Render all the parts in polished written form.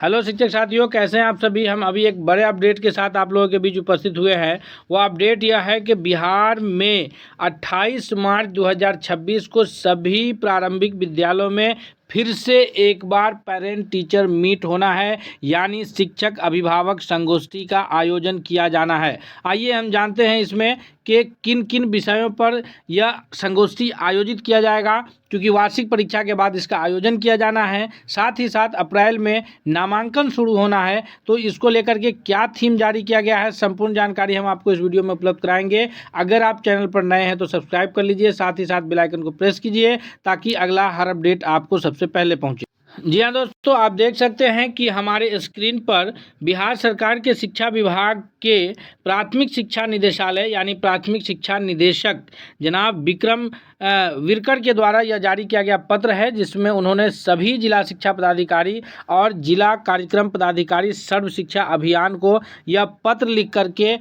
Hello शिक्षक साथियों, कैसे हैं आप सभी। हम अभी एक बड़े अपडेट के साथ आप लोगों के बीच उपस्थित हुए हैं। वो अपडेट यह है कि बिहार में 28 मार्च 2026 को सभी प्रारंभिक विद्यालयों में फिर से एक बार पेरेंट टीचर मीट होना है, यानी शिक्षक अभिभावक संगोष्ठी का आयोजन किया जाना है। आइए हम जानते हैं इसमें कि किन किन विषयों पर यह संगोष्ठी आयोजित किया जाएगा, क्योंकि वार्षिक परीक्षा के बाद इसका आयोजन किया जाना है। साथ ही साथ अप्रैल में नामांकन शुरू होना है, तो इसको लेकर के क्या थीम जारी किया गया है, संपूर्ण जानकारी हम आपको इस वीडियो में उपलब्ध कराएंगे। अगर आप चैनल पर नए हैं तो सब्सक्राइब कर लीजिए, साथ ही साथ बेल आइकन को प्रेस कीजिए ताकि अगला हर अपडेट आपको सबसे पहले पहुंचे। जी हाँ दोस्तों, आप देख सकते हैं कि हमारे स्क्रीन पर बिहार सरकार के शिक्षा विभाग के प्राथमिक शिक्षा निदेशालय यानी प्राथमिक शिक्षा निदेशक जनाब विक्रम विरकर के द्वारा यह जारी किया गया पत्र है, जिसमें उन्होंने सभी जिला शिक्षा पदाधिकारी और जिला कार्यक्रम पदाधिकारी सर्व शिक्षा अभियान को यह पत्र लिख करके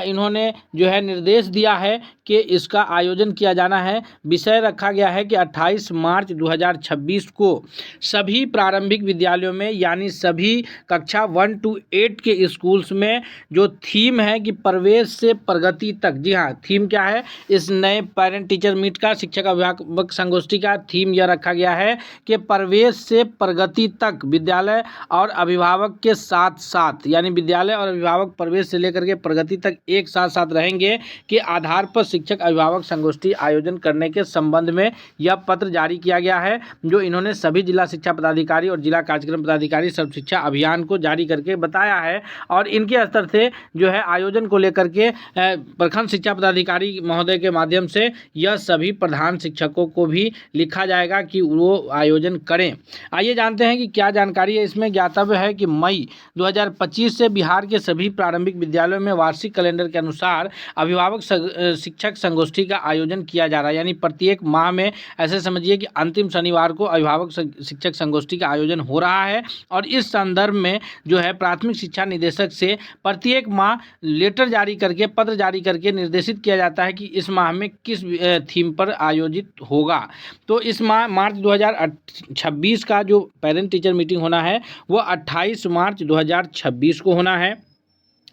इन्होंने जो है निर्देश दिया है कि इसका आयोजन किया जाना है। विषय रखा गया है कि 28 मार्च 2026 को सभी प्रारंभिक विद्यालयों में यानी सभी कक्षा 1 to 8 के स्कूल्स में जो थीम है कि प्रवेश से प्रगति तक। जी हाँ, थीम क्या है इस नए पेरेंट टीचर मीट का, शिक्षक अभिभावक संगोष्ठी का थीम यह रखा गया है कि प्रवेश से प्रगति तक विद्यालय और अभिभावक के साथ साथ, यानी विद्यालय और अभिभावक प्रवेश से लेकर के प्रगति तक एक साथ साथ रहेंगे के आधार पर शिक्षक अभिभावक संगोष्ठी आयोजन करने के संबंध में यह पत्र जारी किया गया है, जो इन्होंने सभी जिला शिक्षा पदाधिकारी और जिला कार्यक्रम पदाधिकारी सर्व शिक्षा अभियान को जारी करके बताया है। और इनके स्तर से जो है आयोजन को लेकर के प्रखंड शिक्षा पदाधिकारी महोदय के माध्यम से यह सभी प्रधान शिक्षकों को भी लिखा जाएगा कि वो आयोजन करें। आइए जानते हैं कि क्या जानकारी है इसमें। ज्ञातव्य है कि मई 2025 से बिहार के सभी प्रारंभिक विद्यालयों में वार्षिक कैलेंडर के अनुसार अभिभावक शिक्षक संगोष्ठी का आयोजन किया जा रहा है, यानी प्रत्येक माह में ऐसे समझिए कि अंतिम शनिवार को अभिभावक शिक्षक संगोष्ठी का आयोजन हो रहा है। और इस संदर्भ में जो है प्राथमिक शिक्षा निदेशक से प्रत्येक माह लेटर जारी करके, पत्र जारी करके निर्देशित किया जाता है कि इस माह में किस थीम पर आयोजित होगा। तो इस माह मार्च 2026 का जो पेरेंट टीचर मीटिंग होना है वो 28 मार्च 2026 को होना है।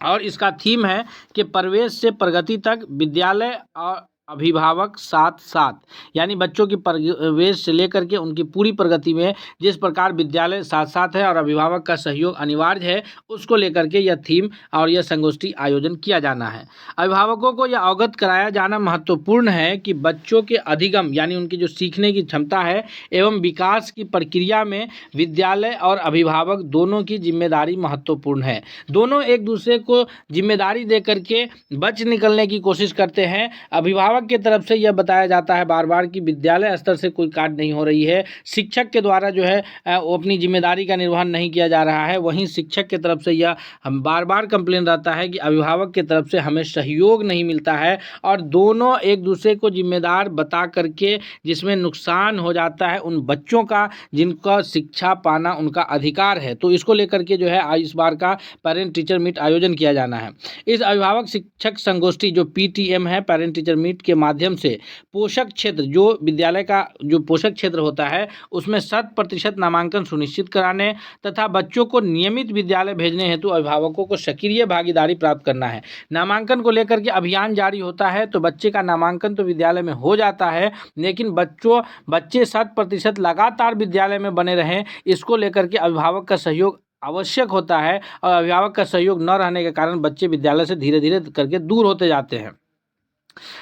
और इसका थीम है कि प्रवेश से प्रगति तक विद्यालय और अभिभावक साथ साथ, यानी बच्चों की प्रवेश से लेकर के उनकी पूरी प्रगति में जिस प्रकार विद्यालय साथ साथ है और अभिभावक का सहयोग अनिवार्य है, उसको लेकर के यह थीम और यह संगोष्ठी आयोजन किया जाना है। अभिभावकों को यह अवगत कराया जाना महत्वपूर्ण है कि बच्चों के अधिगम यानी उनकी जो सीखने की क्षमता है एवं विकास की प्रक्रिया में विद्यालय और अभिभावक दोनों की जिम्मेदारी महत्वपूर्ण है। दोनों एक दूसरे को जिम्मेदारी दे करके बच निकलने की कोशिश करते हैं। अभिभावक की तरफ से यह बताया जाता है बार बार कि विद्यालय स्तर से कोई कार्य नहीं हो रही है, शिक्षक के द्वारा जो है वो अपनी जिम्मेदारी का निर्वहन नहीं किया जा रहा है। वहीं शिक्षक की तरफ से यह हम बार बार कंप्लेन रहता है कि अभिभावक की तरफ से हमें सहयोग नहीं मिलता है और दोनों एक दूसरे को जिम्मेदार बता करके जिसमें नुकसान हो जाता है उन बच्चों का जिनका शिक्षा पाना उनका अधिकार है। तो इसको लेकर के जो है इस बार का पेरेंट टीचर मीट आयोजन किया जाना है। इस अभिभावक शिक्षक संगोष्ठी जो PTM है, पेरेंट टीचर मीट के माध्यम से पोषक क्षेत्र, जो विद्यालय का जो पोषक क्षेत्र होता है उसमें 100% नामांकन सुनिश्चित कराने तथा बच्चों को नियमित विद्यालय भेजने हेतु अभिभावकों को सक्रिय भागीदारी प्राप्त करना है। नामांकन को लेकर के अभियान जारी होता है तो बच्चे का नामांकन तो विद्यालय में हो जाता है, लेकिन बच्चे 100% लगातार विद्यालय में बने रहें, इसको लेकर के अभिभावक का सहयोग आवश्यक होता है। और अभिभावक का सहयोग न रहने के कारण बच्चे विद्यालय से धीरे धीरे करके दूर होते जाते हैं।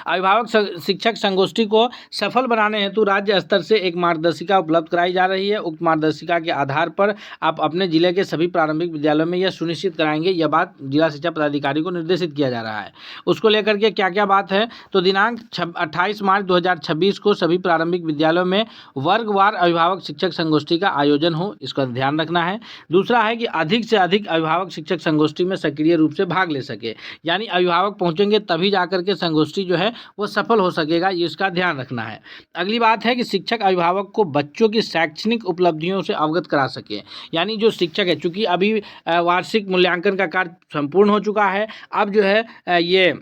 अभिभावक शिक्षक संगोष्ठी को सफल बनाने हेतु राज्य स्तर से एक मार्गदर्शिका उपलब्ध कराई जा रही है। उक्त मार्गदर्शिका के आधार पर आप अपने जिले के सभी प्रारंभिक विद्यालयों में यह सुनिश्चित कराएंगे। यह बात जिला शिक्षा पदाधिकारी को निर्देशित किया जा रहा है। उसको लेकर के क्या क्या बात है, तो दिनांक 28 मार्च 2026 को सभी प्रारंभिक विद्यालयों में वर्गवार अभिभावक शिक्षक संगोष्ठी का आयोजन हो, इसका ध्यान रखना है। दूसरा है कि अधिक से अधिक अभिभावक शिक्षक संगोष्ठी में सक्रिय रूप से भाग ले सके, यानी अभिभावक पहुंचेंगे तभी जाकर के संगोष्ठी जो है वो सफल हो सकेगा, ये इसका ध्यान रखना है। अगली बात है कि शिक्षक अभिभावक को बच्चों की शैक्षणिक उपलब्धियों से अवगत करा सके, यानी जो शिक्षक है, चूंकि अभी वार्षिक मूल्यांकन का कार्य संपूर्ण हो चुका है, अब जो है ये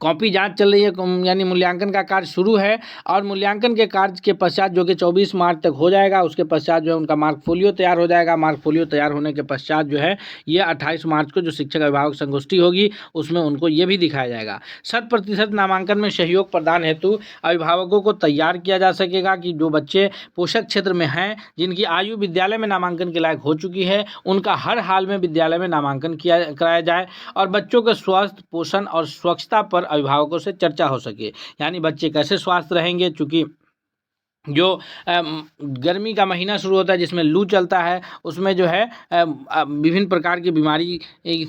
कॉपी जांच चल रही है, यानी मूल्यांकन का कार्य शुरू है और मूल्यांकन के कार्य के पश्चात जो कि 24 मार्च तक हो जाएगा, उसके पश्चात जो है उनका मार्कफोलियो तैयार हो जाएगा। मार्कफोलियो तैयार होने के पश्चात जो है ये 28 मार्च को जो शिक्षक अभिभावक संगोष्ठी होगी उसमें उनको ये भी दिखाया जाएगा। 100% नामांकन में सहयोग प्रदान हेतु अभिभावकों को तैयार किया जा सकेगा कि जो बच्चे पोषक क्षेत्र में हैं, जिनकी आयु विद्यालय में नामांकन के लायक हो चुकी है, उनका हर हाल में विद्यालय में नामांकन कराया जाए और बच्चों के स्वास्थ्य, पोषण और स्वच्छता पर अभिभावकों से चर्चा हो सके। यानी बच्चे कैसे स्वस्थ रहेंगे, चूँकि जो गर्मी का महीना शुरू होता है जिसमें लू चलता है, उसमें जो है विभिन्न प्रकार की बीमारी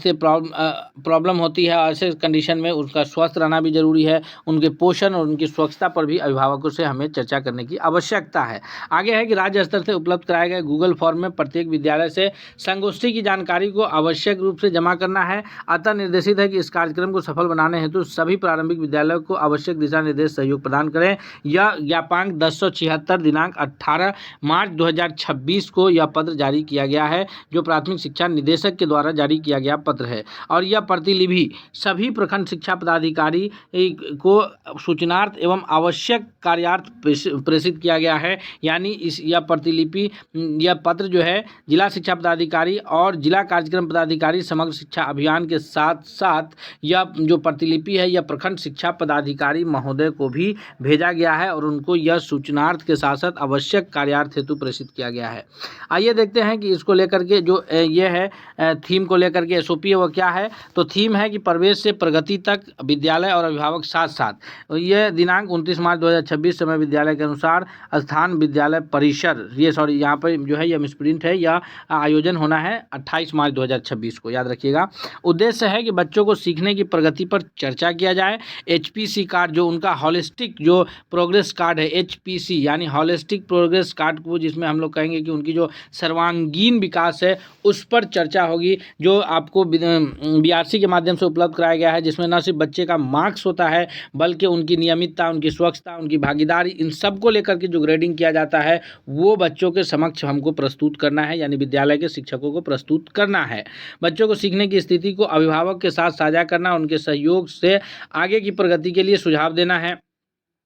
से प्रॉब्लम होती है। ऐसे कंडीशन में उसका स्वस्थ रहना भी जरूरी है। उनके पोषण और उनकी स्वच्छता पर भी अभिभावकों से हमें चर्चा करने की आवश्यकता है। आगे है कि राज्य स्तर से उपलब्ध कराए गए गूगल फॉर्म में प्रत्येक विद्यालय से संगोष्ठी की जानकारी को आवश्यक रूप से जमा करना है। अतः निर्देशित है कि इस कार्यक्रम को सफल बनाने हेतु सभी प्रारंभिक विद्यालयों को आवश्यक दिशा निर्देश सहयोग प्रदान करें। यह ज्ञापांक 1076 दिनांक 18 मार्च 2026 को यह पत्र जारी किया गया है, जो प्राथमिक शिक्षा निदेशक के द्वारा जारी किया गया पत्र है और यह प्रतिलिपि सभी प्रखंड शिक्षा पदाधिकारी को सूचनार्थ एवं आवश्यक कार्यार्थ प्रेषित किया गया है। यानी यह प्रतिलिपि, यह पत्र जो है जिला शिक्षा पदाधिकारी और जिला कार्यक्रम पदाधिकारी समग्र शिक्षा अभियान के साथ साथ यह जो प्रतिलिपि है यह प्रखंड शिक्षा पदाधिकारी महोदय को भी भेजा गया है और उनको यह सूचनार्थ के साथ साथ आवश्यक कार्यार्थ हेतु प्रेषित किया गया है। आइए देखते हैं कि इसको लेकर के जो ये है थीम को लेकर के एसओपी है वो क्या है। तो थीम है कि प्रवेश से प्रगति तक विद्यालय और अभिभावक साथ साथ। ये दिनांक 29 मार्च 2026 समय विद्यालय के अनुसार स्थान विद्यालय परिसर, ये सॉरी यहाँ पर जो है यह मिसप्रिंट है, यह आयोजन होना है 28 मार्च 2026 को, याद रखिएगा। उद्देश्य है कि बच्चों को सीखने की प्रगति पर चर्चा किया जाए। HPC कार्ड जो उनका हॉलिस्टिक जो प्रोग्रेस कार्ड है, HPC यानी हॉलिस्टिक प्रोग्रेस कार्ड को, जिसमें हम लोग कहेंगे कि उनकी जो सर्वांगीण विकास है उस पर चर्चा होगी, जो आपको BRC के माध्यम से उपलब्ध कराया गया है, जिसमें न सिर्फ बच्चे का मार्क्स होता है बल्कि उनकी नियमितता, उनकी स्वच्छता, उनकी भागीदारी, इन सब को लेकर के जो ग्रेडिंग किया जाता है वो बच्चों के समक्ष हमको प्रस्तुत करना है, यानी विद्यालय के शिक्षकों को प्रस्तुत करना है। बच्चों को सीखने की स्थिति को अभिभावक के साथ साझा करना, उनके सहयोग से आगे की प्रगति के लिए सुझाव देना है।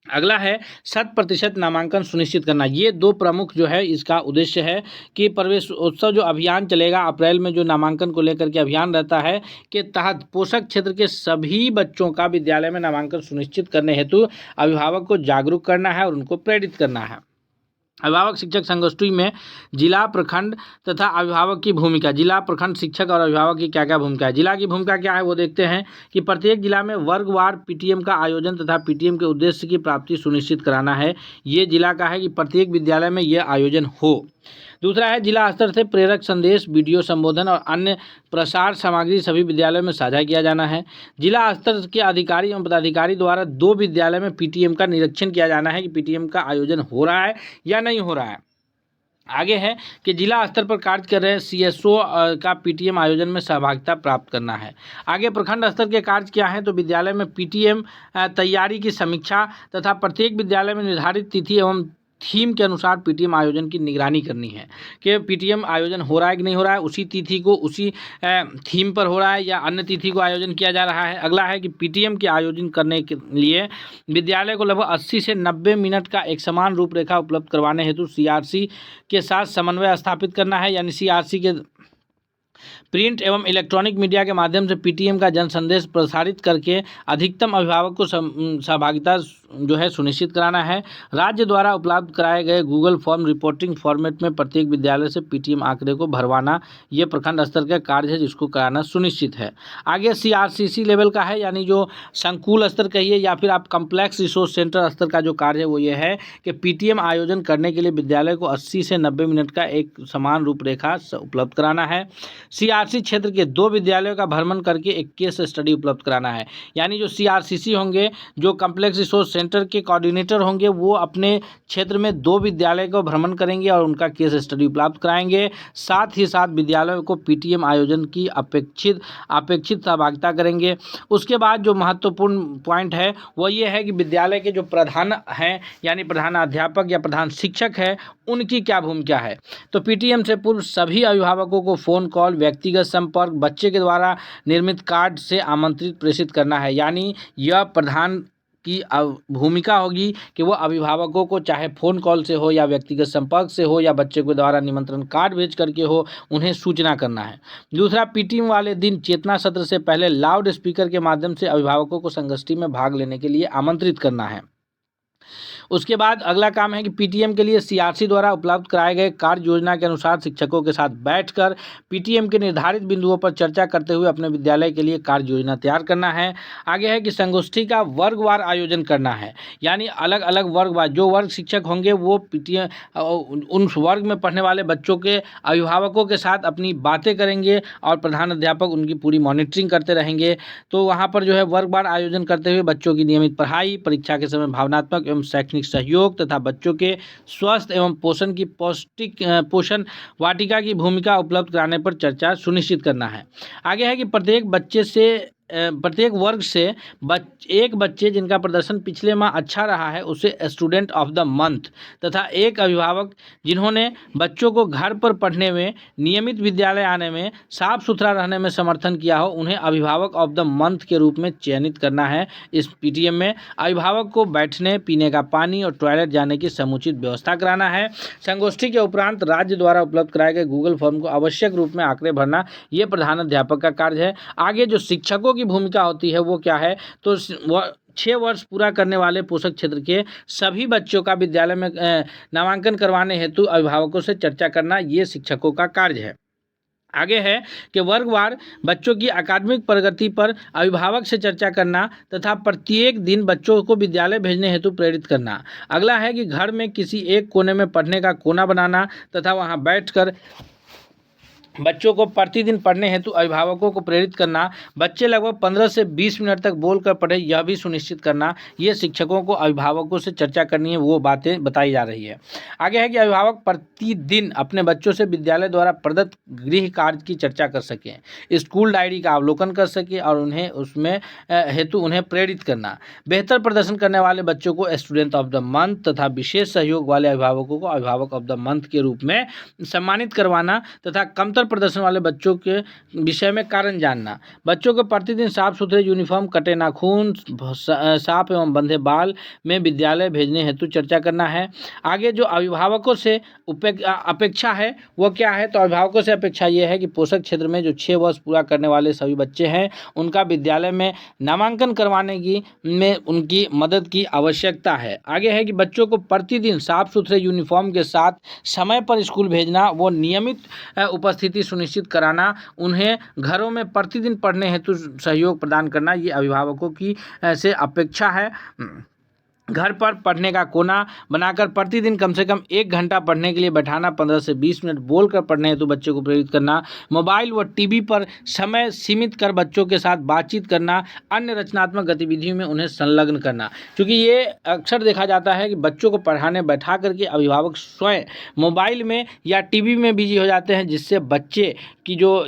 अगला है 100% नामांकन सुनिश्चित करना। ये दो प्रमुख जो है इसका उद्देश्य है कि प्रवेश उत्सव जो अभियान चलेगा अप्रैल में, जो नामांकन को लेकर के अभियान रहता है के तहत पोषक क्षेत्र के सभी बच्चों का विद्यालय में नामांकन सुनिश्चित करने हेतु अभिभावक को जागरूक करना है और उनको प्रेरित करना है। अभिभावक शिक्षक संगोष्ठी में जिला, प्रखंड तथा अभिभावक की भूमिका। जिला, प्रखंड शिक्षक और अभिभावक की क्या क्या भूमिका है। जिला की भूमिका क्या है वो देखते हैं कि प्रत्येक जिला में वर्गवार PTM का आयोजन तथा PTM के उद्देश्य की प्राप्ति सुनिश्चित कराना है। ये जिला का है कि प्रत्येक विद्यालय में ये आयोजन हो। दूसरा है जिला स्तर से प्रेरक संदेश, वीडियो संबोधन और अन्य प्रसार सामग्री सभी विद्यालयों में साझा किया जाना है। जिला स्तर के अधिकारी एवं पदाधिकारी द्वारा 2 विद्यालय में PTM का निरीक्षण किया जाना है कि PTM का आयोजन हो रहा है या नहीं हो रहा है। आगे है कि जिला स्तर पर कार्य कर रहे CSO का PTM आयोजन में सहभागिता प्राप्त करना है। आगे प्रखंड स्तर के कार्य क्या हैं, तो विद्यालय में PTM तैयारी की समीक्षा तथा प्रत्येक विद्यालय में निर्धारित तिथि एवं थीम के अनुसार PTM आयोजन की निगरानी करनी है कि PTM आयोजन हो रहा है कि नहीं हो रहा है, उसी तिथि को उसी थीम पर हो रहा है या अन्य तिथि को आयोजन किया जा रहा है। अगला है कि PTM के आयोजन करने के लिए विद्यालय को लगभग 80 से 90 मिनट का एक समान रूपरेखा उपलब्ध करवाने हेतु CRC के साथ समन्वय स्थापित करना है। यानी CRC के प्रिंट एवं इलेक्ट्रॉनिक मीडिया के माध्यम से PTM का जन संदेश प्रसारित करके अधिकतम अभिभावक को सहभागिता जो है सुनिश्चित कराना है। राज्य द्वारा उपलब्ध कराए गए गूगल फॉर्म रिपोर्टिंग फॉर्मेट में प्रत्येक विद्यालय से PTM आंकड़े को भरवाना, ये प्रखंड स्तर का कार्य है जिसको कराना सुनिश्चित है। आगे CRCC लेवल का है, यानी जो संकुल स्तर कहिए या फिर आप कम्प्लेक्स रिसोर्स सेंटर स्तर का जो कार्य है वो ये है कि PTM आयोजन करने के लिए विद्यालय को 80 से 90 मिनट का एक समान रूपरेखा उपलब्ध कराना है। CRC क्षेत्र के 2 विद्यालयों का भ्रमण करके एक केस स्टडी उपलब्ध कराना है। यानी जो CRCC होंगे, जो कम्प्लेक्स रिसोर्स सेंटर के कोऑर्डिनेटर होंगे, वो अपने क्षेत्र में 2 विद्यालय को भ्रमण करेंगे और उनका केस स्टडी उपलब्ध कराएंगे। साथ ही साथ विद्यालयों को PTM आयोजन की अपेक्षित सहभागिता करेंगे। उसके बाद जो महत्वपूर्ण पॉइंट है वो ये है कि विद्यालय के जो प्रधान हैं, यानी प्रधानाध्यापक या प्रधान शिक्षक है, उनकी क्या भूमिका है। तो PTM से पूर्व सभी अभिभावकों को फ़ोन कॉल, व्यक्तिगत संपर्क बच्चे के द्वारा निर्मित कार्ड से आमंत्रित प्रेषित करना है। यानी यह प्रधान की भूमिका होगी कि वो अभिभावकों को चाहे फ़ोन कॉल से हो या व्यक्तिगत संपर्क से हो या बच्चे के द्वारा निमंत्रण कार्ड भेज करके हो, उन्हें सूचना करना है। दूसरा, पीटीएम वाले दिन चेतना सत्र से पहले लाउड स्पीकर के माध्यम से अभिभावकों को संगोष्ठी में भाग लेने के लिए आमंत्रित करना है। उसके बाद अगला काम है कि पीटीएम के लिए सीआरसी द्वारा उपलब्ध कराए गए कार्य योजना के अनुसार शिक्षकों के साथ बैठकर पीटीएम के निर्धारित बिंदुओं पर चर्चा करते हुए अपने विद्यालय के लिए कार्य योजना तैयार करना है। आगे है कि संगोष्ठी का वर्गवार आयोजन करना है, यानी अलग अलग वर्गवार जो वर्ग शिक्षक होंगे वो पीटीएम उन वर्ग में पढ़ने वाले बच्चों के अभिभावकों के साथ अपनी बातें करेंगे और प्रधान अध्यापक उनकी पूरी मॉनिटरिंग करते रहेंगे। तो वहाँ पर जो है वर्गवार आयोजन करते हुए बच्चों की नियमित पढ़ाई, परीक्षा के समय भावनात्मक एवं शैक्षणिक सहयोग तथा बच्चों के स्वास्थ्य एवं पोषण की पोषण वाटिका की भूमिका उपलब्ध कराने पर चर्चा सुनिश्चित करना है। आगे है कि प्रत्येक वर्ग से एक बच्चे जिनका प्रदर्शन पिछले माह अच्छा रहा है उसे स्टूडेंट ऑफ द मंथ तथा एक अभिभावक जिन्होंने बच्चों को घर पर पढ़ने में, नियमित विद्यालय आने में, साफ सुथरा रहने में समर्थन किया हो, उन्हें अभिभावक ऑफ द मंथ के रूप में चयनित करना है। इस पीटीएम में अभिभावक को बैठने, पीने का पानी और टॉयलेट जाने की समुचित व्यवस्था कराना है। संगोष्ठी के उपरांत राज्य द्वारा उपलब्ध कराए गए गूगल फॉर्म को आवश्यक रूप में आंकड़े भरना, ये प्रधान अध्यापक का कार्य है। आगे जो शिक्षकों की भूमिका होती है वो क्या है, तो 6 वर्ष पूरा करने वाले पोषक क्षेत्र के सभी बच्चों का विद्यालय में नामांकन करवाने हेतु अभिभावकों से चर्चा करना, ये शिक्षकों का कार्य है। आगे है कि वर्गवार बच्चों की अकादमिक प्रगति पर अभिभावक से चर्चा करना तथा प्रत्येक दिन बच्चों को विद्यालय भेजने हेतु प्रेरित करना। अगला है कि घर में किसी एक कोने में पढ़ने का कोना बनाना तथा वहां बैठकर बच्चों को प्रतिदिन पढ़ने हेतु अभिभावकों को प्रेरित करना। बच्चे लगभग 15 से 20 मिनट तक बोलकर पढ़े, यह भी सुनिश्चित करना। ये शिक्षकों को अभिभावकों से चर्चा करनी है, वो बातें बताई जा रही है। आगे है कि अभिभावक प्रतिदिन अपने बच्चों से विद्यालय द्वारा प्रदत्त गृह कार्य की चर्चा कर सकें, स्कूल डायरी का अवलोकन कर सकें और उन्हें उसमें हेतु उन्हें प्रेरित करना। बेहतर प्रदर्शन करने वाले बच्चों को स्टूडेंट ऑफ द मंथ तथा विशेष सहयोग वाले अभिभावकों को अभिभावक ऑफ द मंथ के रूप में सम्मानित करवाना तथा कमतर प्रदर्शन वाले बच्चों के विषय में कारण जानना। बच्चों को प्रतिदिन साफ सुथरे यूनिफॉर्म, कटे नाखून, साफ एवं बंधे बाल में विद्यालय भेजने हेतु चर्चा करना है। आगे जो अभिभावकों से अपेक्षा है वो क्या है, तो अभिभावकों से अपेक्षा ये है कि पोषक क्षेत्र में जो 6 वर्ष पूरा करने वाले सभी बच्चे हैं उनका विद्यालय में नामांकन करवाने की में उनकी मदद की आवश्यकता है। आगे है कि बच्चों को प्रतिदिन साफ सुथरे यूनिफॉर्म के साथ समय पर स्कूल भेजना, वो नियमित उपस्थिति सुनिश्चित कराना, उन्हें घरों में प्रतिदिन पढ़ने हेतु सहयोग प्रदान करना, ये अभिभावकों की से अपेक्षा है। घर पर पढ़ने का कोना बनाकर प्रतिदिन कम से कम 1 घंटा पढ़ने के लिए बैठाना, 15 से 20 मिनट बोलकर पढ़ने हेतु बच्चों को प्रेरित करना। मोबाइल व टीवी पर समय सीमित कर बच्चों के साथ बातचीत करना, अन्य रचनात्मक गतिविधियों में उन्हें संलग्न करना। क्योंकि ये अक्सर देखा जाता है कि बच्चों को पढ़ाने बैठा करके अभिभावक स्वयं मोबाइल में या टीवी में बिजी हो जाते हैं, जिससे बच्चे की जो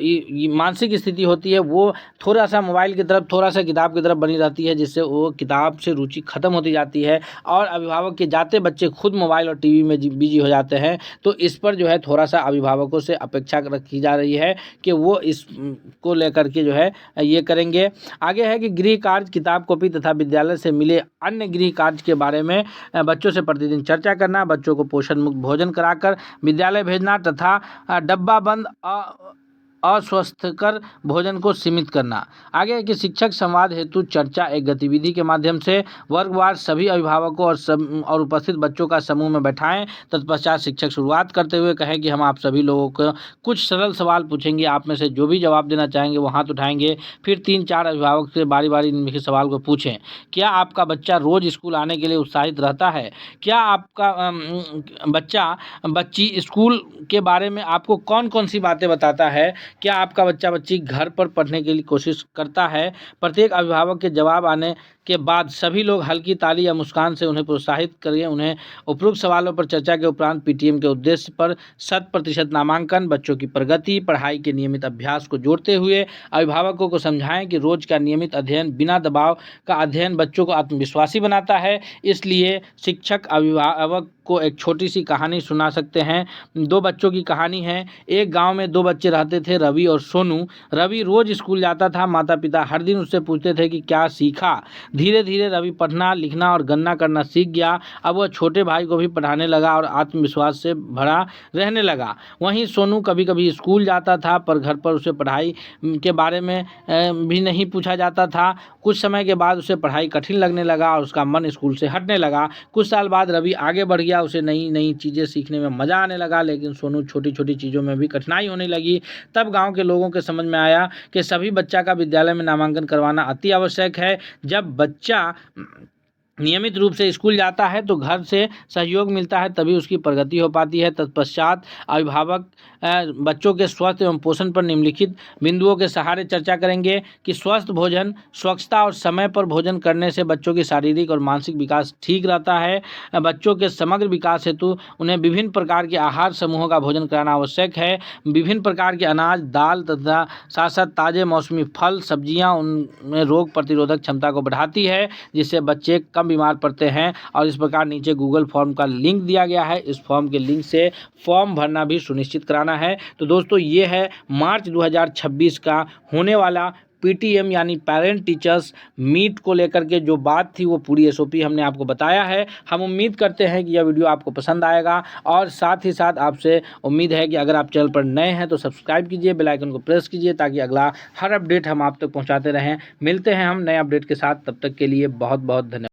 मानसिक स्थिति होती है वो थोड़ा सा मोबाइल की तरफ, थोड़ा सा किताब की तरफ बनी रहती है, जिससे वो किताब से रुचि खत्म होती जाती है और अभिभावक के जाते बच्चे खुद मोबाइल और टीवी में बिजी हो जाते हैं। तो इस पर जो है थोड़ा सा अभिभावकों से अपेक्षा रखी जा रही है कि वो इसको लेकर के जो है ये करेंगे। आगे है कि गृह कार्य, किताब कॉपी तथा विद्यालय से मिले अन्य गृह कार्य के बारे में बच्चों से प्रतिदिन चर्चा करना, बच्चों को पोषण मुक्त भोजन कराकर विद्यालय भेजना तथा डब्बा बंद अस्वस्थकर भोजन को सीमित करना। आगे है कि शिक्षक संवाद हेतु चर्चा एक गतिविधि के माध्यम से वर्गवार सभी अभिभावकों और उपस्थित बच्चों का समूह में बैठाएं। तत्पश्चात शिक्षक शुरुआत करते हुए कहें कि हम आप सभी लोगों को कुछ सरल सवाल पूछेंगे, आप में से जो भी जवाब देना चाहेंगे वो हाथ उठाएंगे। फिर 3-4 अभिभावक से बारी बारी निम्नलिखित सवाल को पूछें। क्या आपका बच्चा रोज स्कूल आने के लिए उत्साहित रहता है? क्या आपका बच्ची स्कूल के बारे में आपको कौन कौन सी बातें बताता है? क्या आपका बच्ची घर पर पढ़ने के लिए कोशिश करता है? प्रत्येक अभिभावक के जवाब आने के बाद सभी लोग हल्की ताली या मुस्कान से उन्हें प्रोत्साहित करें। उन्हें उपरोक्त सवालों पर चर्चा के उपरांत पीटीएम के उद्देश्य पर 100% नामांकन, बच्चों की प्रगति, पढ़ाई के नियमित अभ्यास को जोड़ते हुए अभिभावकों को समझाएं कि रोज का नियमित अध्ययन, बिना दबाव का अध्ययन बच्चों को आत्मविश्वासी बनाता है। इसलिए शिक्षक अभिभावक को एक छोटी सी कहानी सुना सकते हैं। 2 बच्चों की कहानी है। एक गांव में 2 बच्चे रहते थे। रवि और सोनू। रवि रोज स्कूल जाता था, माता पिता हर दिन उससे पूछते थे कि क्या सीखा। धीरे धीरे रवि पढ़ना लिखना और गणना करना सीख गया। अब वह छोटे भाई को भी पढ़ाने लगा और आत्मविश्वास से भरा रहने लगा। वहीं सोनू कभी कभी स्कूल जाता था, पर घर पर उसे पढ़ाई के बारे में भी नहीं पूछा जाता था। कुछ समय के बाद उसे पढ़ाई कठिन लगने लगा और उसका मन स्कूल से हटने लगा। कुछ साल बाद रवि आगे बढ़ गया, उसे नई नई चीज़ें सीखने में मज़ा आने लगा, लेकिन सोनू छोटी छोटी चीज़ों में भी कठिनाई होने लगी। तब गांव के लोगों के समझ में आया कि सभी बच्चा का विद्यालय में नामांकन करवाना अति आवश्यक है। जब बच्चा नियमित रूप से स्कूल जाता है तो घर से सहयोग मिलता है, तभी उसकी प्रगति हो पाती है। तत्पश्चात अभिभावक बच्चों के स्वास्थ्य एवं पोषण पर निम्नलिखित बिंदुओं के सहारे चर्चा करेंगे कि स्वस्थ भोजन, स्वच्छता और समय पर भोजन करने से बच्चों की शारीरिक और मानसिक विकास ठीक रहता है। बच्चों के समग्र विकास हेतु उन्हें विभिन्न प्रकार के आहार समूहों का भोजन कराना आवश्यक है। विभिन्न प्रकार के अनाज, दाल तथा साथ साथ ताजे मौसमी फल सब्जियां उनमें रोग प्रतिरोधक क्षमता को बढ़ाती है, जिससे बच्चे कम बीमार पड़ते हैं। और इस प्रकार नीचे गूगल फॉर्म का लिंक दिया गया है, इस फॉर्म के लिंक से फॉर्म भरना भी सुनिश्चित कराना है। तो दोस्तों ये है मार्च 2026 का होने वाला पीटीएम यानी पेरेंट टीचर्स मीट को लेकर के जो बात थी वो पूरी एसओपी हमने आपको बताया है। हम उम्मीद करते हैं कि यह वीडियो आपको पसंद आएगा और साथ ही साथ आपसे उम्मीद है कि अगर आप चैनल पर नए हैं तो सब्सक्राइब कीजिए, बेल आइकन को प्रेस कीजिए ताकि अगला हर अपडेट हम आप तक पहुंचाते रहें। मिलते हैं हम नए अपडेट के साथ, तब तक के लिए बहुत बहुत धन्यवाद।